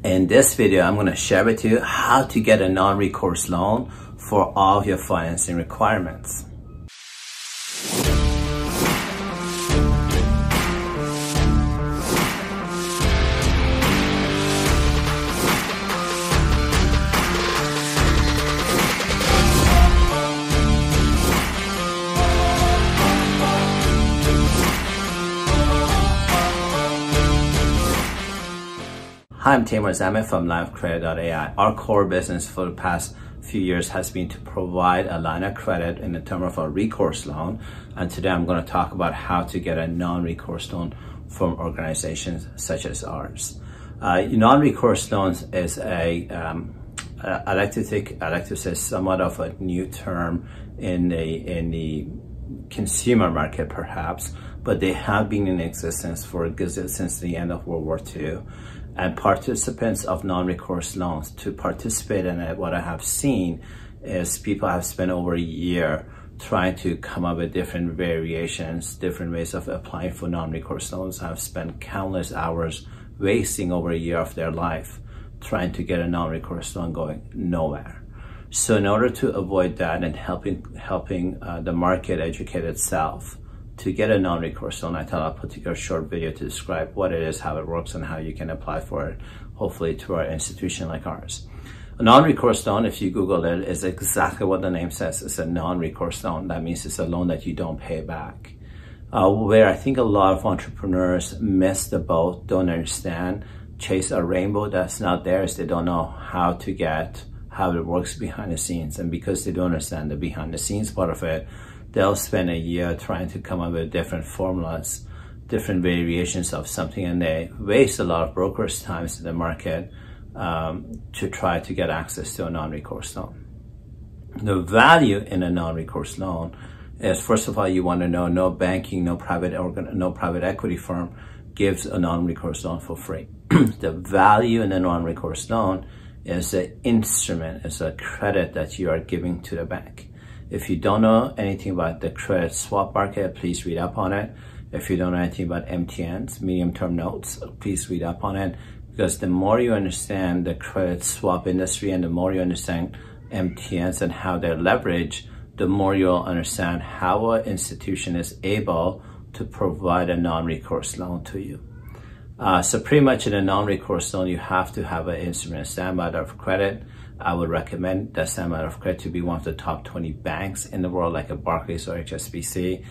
In this video, I'm going to share with you how to get a non-recourse loan for all your financing requirements. Hi, I'm Tamer Zamet from LineofCredit.ai. Our core business for the past few years has been to provide a line of credit in the term of a recourse loan. And today I'm going to talk about how to get a non-recourse loan from organizations such as ours. Non-recourse loans is I like to say somewhat of a new term in the consumer market perhaps, but they have been in existence since the end of World War II. And participants of non-recourse loans, to participate in it, what I have seen is people have spent over a year trying to come up with different variations, different ways of applying for non-recourse loans. Have spent countless hours wasting over a year of their life trying to get a non-recourse loan, going nowhere. So in order to avoid that and helping the market educate itself to get a non-recourse loan, I thought I'll put together a short video to describe what it is, how it works, and how you can apply for it, hopefully to our institution like ours. A non-recourse loan, if you Google it, is exactly what the name says. It's a non-recourse loan. That means it's a loan that you don't pay back. Where I think a lot of entrepreneurs miss the boat, don't understand, chase a rainbow that's not theirs. They don't know how it works behind the scenes. And because they don't understand the behind the scenes part of it, they'll spend a year trying to come up with different formulas, different variations of something, and they waste a lot of brokers' time in the market to try to get access to a non-recourse loan. The value in a non-recourse loan is, first of all, you want to know no banking, no private equity firm gives a non-recourse loan for free. The value in a non-recourse loan is an instrument, it's a credit that you are giving to the bank. If you don't know anything about the credit swap market, please read up on it. If you don't know anything about MTNs, medium-term notes, please read up on it. Because the more you understand the credit swap industry and the more you understand MTNs and how they're leveraged, the more you'll understand how an institution is able to provide a non-recourse loan to you. So pretty much in a non-recourse loan, you have to have an instrument, a standard of credit. I would recommend that standard of credit to be one of the top 20 banks in the world, like a Barclays or HSBC.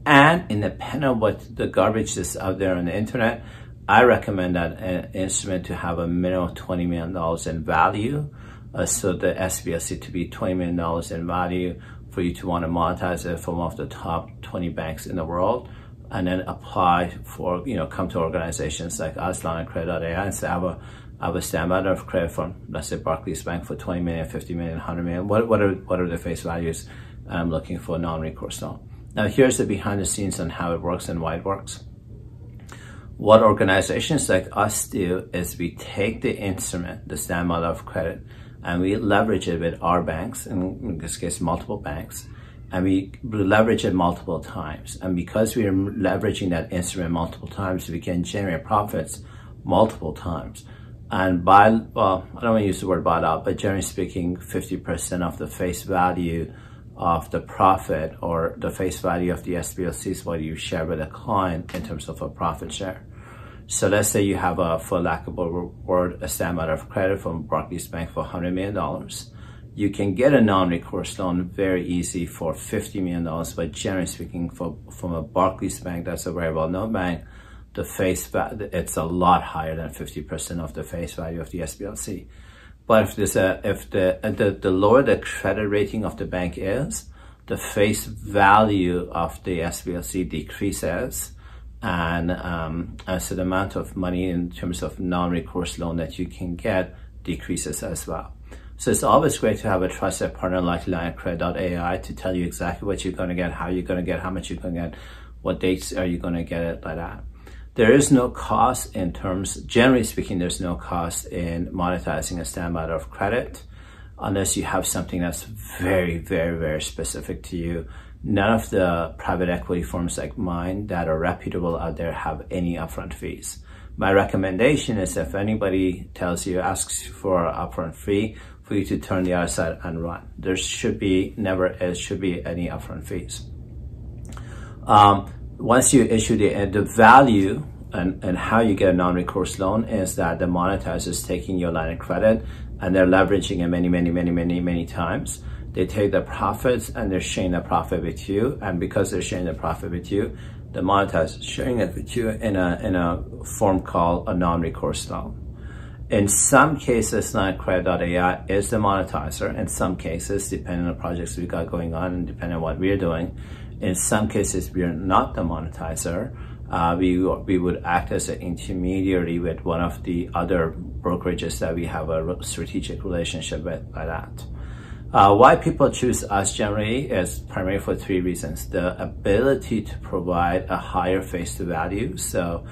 And independent of what the garbage is out there on the internet, I recommend that an instrument to have a minimum of $20 million in value. So the SBLC to be $20 million in value for you to want to monetize it from one of the top 20 banks in the world. And then apply for, come to organizations like us, LineofCredit.ai, and say, I have a standard of credit from, let's say, Barclays Bank for 20 million, 50 million, 100 million. What are the face values I'm looking for a non-recourse loan? Now, here's the behind the scenes on how it works and why it works. What organizations like us do is we take the instrument, the standard of credit, and we leverage it with our banks, in this case, multiple banks, and we leverage it multiple times. And because we are leveraging that instrument multiple times, we can generate profits multiple times. And I don't want to use the word bought out, but generally speaking, 50% of the face value of the profit or the face value of the SBLCs is what you share with a client in terms of a profit share. So let's say you have for lack of a word, a standard of credit from Barclays Bank for $100 million. You can get a non-recourse loan very easy for $50 million, but generally speaking, from a Barclays Bank, that's a very well-known bank, the face value, it's a lot higher than 50% of the face value of the SBLC. But if the lower the credit rating of the bank is, the face value of the SBLC decreases, and so the amount of money in terms of non-recourse loan that you can get decreases as well. So it's always great to have a trusted partner like LineofCredit.ai to tell you exactly what you're going to get, how you're going to get, how much you're going to get, what dates are you going to get it, like that. There is no cost in terms, generally speaking, there's no cost in monetizing a standard of credit unless you have something that's very, very, very specific to you. None of the private equity firms like mine that are reputable out there have any upfront fees. My recommendation is if anybody tells you, asks for an upfront fee, for you to turn the other side and run. There should be any upfront fees. Once you issue the value and how you get a non-recourse loan is that the monetizer is taking your line of credit and they're leveraging it many times. They take the profits and they're sharing the profit with you. And because they're sharing the profit with you, the monetizer is sharing it with you in a form called a non-recourse loan. In some cases, Non-Credit.ai is the monetizer. In some cases, depending on the projects we got going on and depending on what we're doing, in some cases, we are not the monetizer. We would act as an intermediary with one of the other brokerages that we have a strategic relationship with by that. Why people choose us generally is primarily for three reasons. The ability to provide a higher face to value. So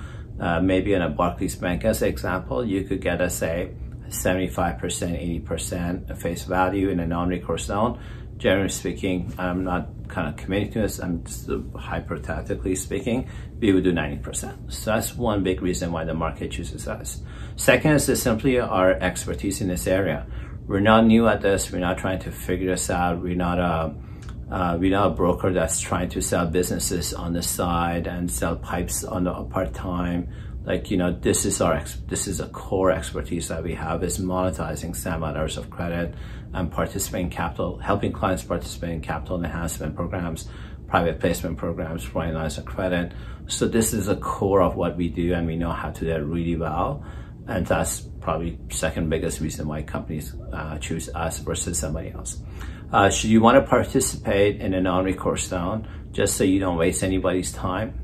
maybe in a Barclays Bank as an example, you could get us say 75%, 80% face value in a non-recourse loan. Generally speaking, I'm not kind of committing to this, I'm just hypothetically speaking, we would do 90%. So that's one big reason why the market chooses us. Second is simply our expertise in this area. We're not new at this, we're not trying to figure this out, we're not a broker that's trying to sell businesses on the side and sell pipes on the part-time. Like, this is a core expertise that we have, is monetizing standby letters of credit and participating in capital, helping clients participate in capital enhancement programs, private placement programs, providing lines of credit. So this is a core of what we do and we know how to do it really well. And that's probably second biggest reason why companies choose us versus somebody else. Should you want to participate in a non-recourse loan, just so you don't waste anybody's time,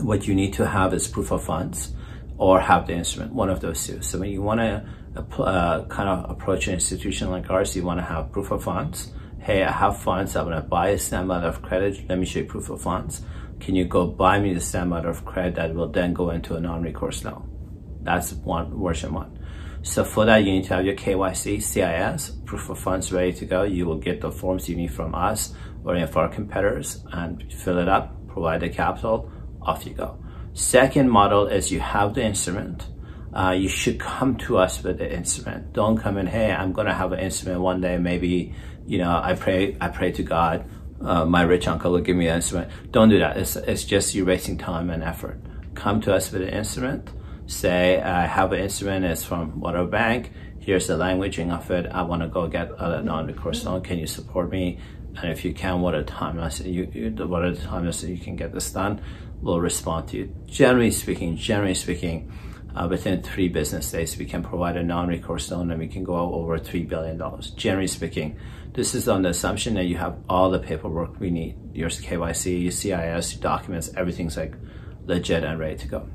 what you need to have is proof of funds or have the instrument, one of those two. So when you want to kind of approach an institution like ours, you want to have proof of funds. Hey, I have funds, I'm going to buy a standby letter of credit, let me show you proof of funds. Can you go buy me the standby letter of credit that will then go into a non-recourse loan? That's version one. So for that, you need to have your KYC, CIS, proof of funds ready to go. You will get the forms you need from us or any of our competitors and fill it up, provide the capital, off you go. Second model is you have the instrument. You should come to us with the instrument. Don't come in, hey, I'm going to have an instrument one day. Maybe, I pray to God, my rich uncle will give me an instrument. Don't do that. It's just you wasting time and effort. Come to us with an instrument. Say, I have an instrument, it's from whatever bank, here's the languaging of it, I want to go get a non-recourse loan, can you support me? And if you can, what are the timelines you can get this done? We'll respond to you. Generally speaking, within 3 business days, we can provide a non-recourse loan and we can go over $3 billion. Generally speaking, this is on the assumption that you have all the paperwork we need, your KYC, your CIS, your documents, everything's like legit and ready to go.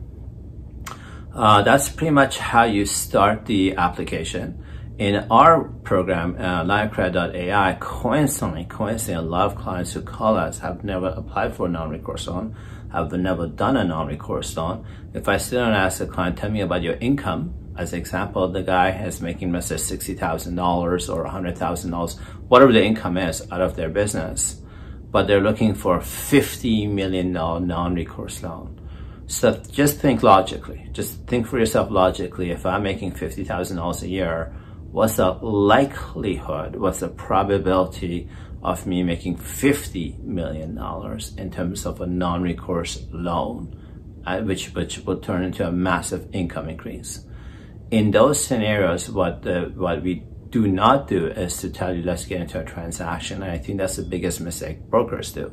That's pretty much how you start the application. In our program, Non-Credit.ai, coincidentally, a lot of clients who call us have never applied for a non-recourse loan, have never done a non-recourse loan. If I sit down and ask a client, tell me about your income, as an example, the guy is making, let's say, $60,000 or $100,000, whatever the income is out of their business, but they're looking for a $50 million non-recourse loan. So just think logically, just think for yourself logically. If I'm making $50,000 a year, what's the likelihood, what's the probability of me making $50 million in terms of a non-recourse loan, which will turn into a massive income increase? In those scenarios, what we do not do is to tell you, let's get into a transaction. And I think that's the biggest mistake brokers do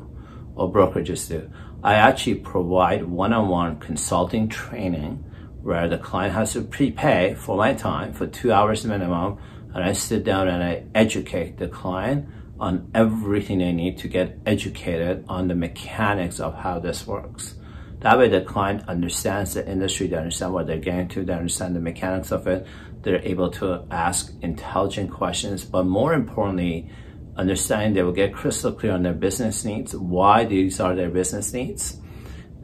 or brokerages do. I actually provide one-on-one consulting training where the client has to prepay for my time for 2 hours minimum, and I sit down and I educate the client on everything they need to get educated on the mechanics of how this works. That way the client understands the industry, they understand what they're getting to, they understand the mechanics of it, they're able to ask intelligent questions, but more importantly, understanding they will get crystal clear on their business needs, why these are their business needs.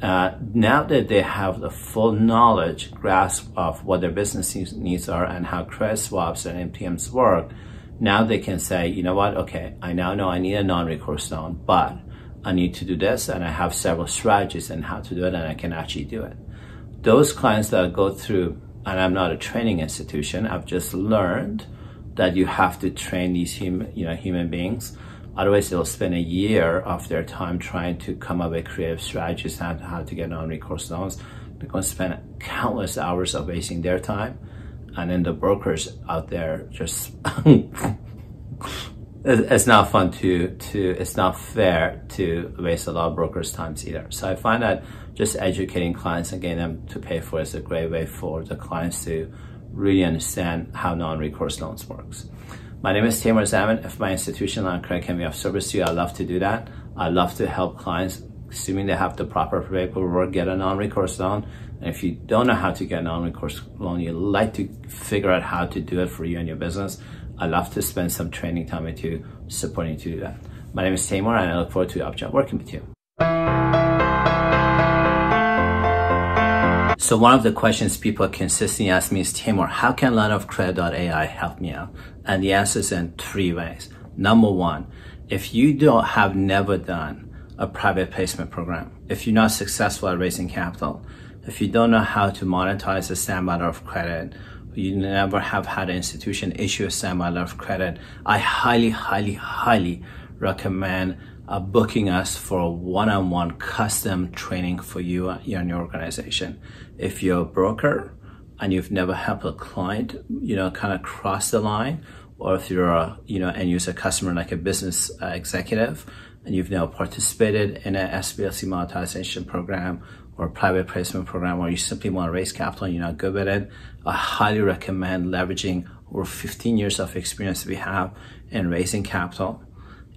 Now that they have the full knowledge, grasp of what their business needs are and how credit swaps and MTNs work, now they can say, you know what, okay, I now know I need a non-recourse loan, but I need to do this and I have several strategies on how to do it and I can actually do it. those clients that go through, and I'm not a training institution, I've just learned that you have to train these human beings. Otherwise, they'll spend a year of their time trying to come up with creative strategies on how to get non-recourse loans. They're going to spend countless hours of wasting their time. And then the brokers out there just, it's not fun it's not fair to waste a lot of brokers' time either. So I find that just educating clients and getting them to pay for it is a great way for the clients to really understand how non-recourse loans works. My name is Tamer Zaman. If my institution line of credit can be of service to you, I'd love to do that. I'd love to help clients, assuming they have the proper paperwork, get a non-recourse loan. And if you don't know how to get a non-recourse loan, you'd like to figure out how to do it for you and your business, I'd love to spend some training time with you, supporting you to do that. My name is Tamer, and I look forward to the opportunity of working with you. So one of the questions people consistently ask me is, Tamer, how can lineofcredit.ai help me out? And the answer is in 3 ways. Number one, if you have never done a private placement program, if you're not successful at raising capital, if you don't know how to monetize a standby letter of credit, you never have had an institution issue a standby letter of credit, I highly, highly, highly recommend booking us for a one-on-one custom training for you and your organization. If you're a broker and you've never helped a client, kind of cross the line, or if you're a, end user customer like a business executive, and you've never participated in an SBLC monetization program or a private placement program, or you simply want to raise capital and you're not good with it, I highly recommend leveraging over 15 years of experience we have in raising capital,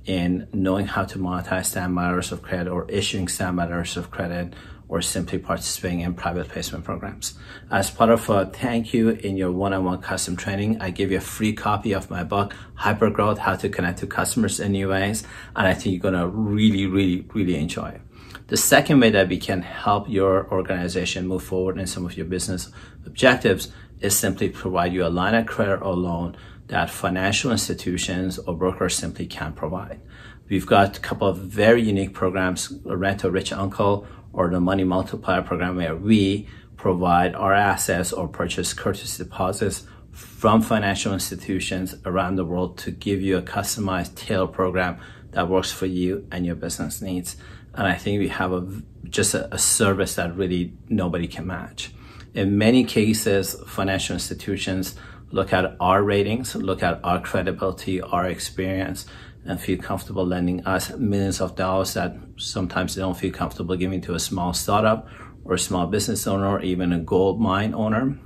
in knowing how to monetize standby letters of credit or issuing standby letters of credit, or simply participating in private placement programs. As part of a thank you in your one-on-one custom training, I give you a free copy of my book, Hypergrowth, How to Connect to Customers in New Ways, and I think you're gonna really, really, really enjoy it. The second way that we can help your organization move forward in some of your business objectives is simply provide you a line of credit or loan that financial institutions or brokers simply can't provide. We've got a couple of very unique programs, Rent a Rich Uncle or the Money Multiplier program, where we provide our assets or purchase courtesy deposits from financial institutions around the world to give you a customized tailored program that works for you and your business needs. And I think we have just a service that really nobody can match. In many cases, financial institutions look at our ratings, look at our credibility, our experience, and feel comfortable lending us millions of dollars that sometimes they don't feel comfortable giving to a small startup or a small business owner or even a gold mine owner.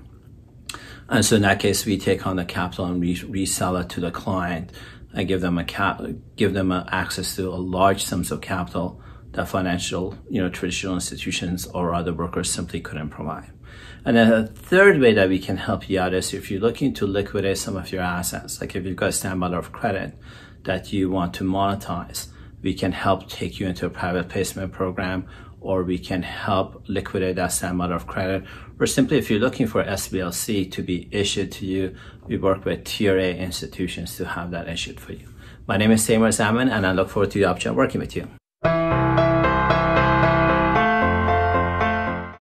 And so in that case, we take on the capital and resell it to the client and give them access to a large sums of capital that financial, traditional institutions or other brokers simply couldn't provide. And then a third way that we can help you out is if you're looking to liquidate some of your assets, like if you've got a standby letter of credit that you want to monetize, we can help take you into a private placement program, or we can help liquidate that standby letter of credit, or simply if you're looking for SBLC to be issued to you, we work with Tier A institutions to have that issued for you. My name is Tamer Zaman, and I look forward to the opportunity of working with you.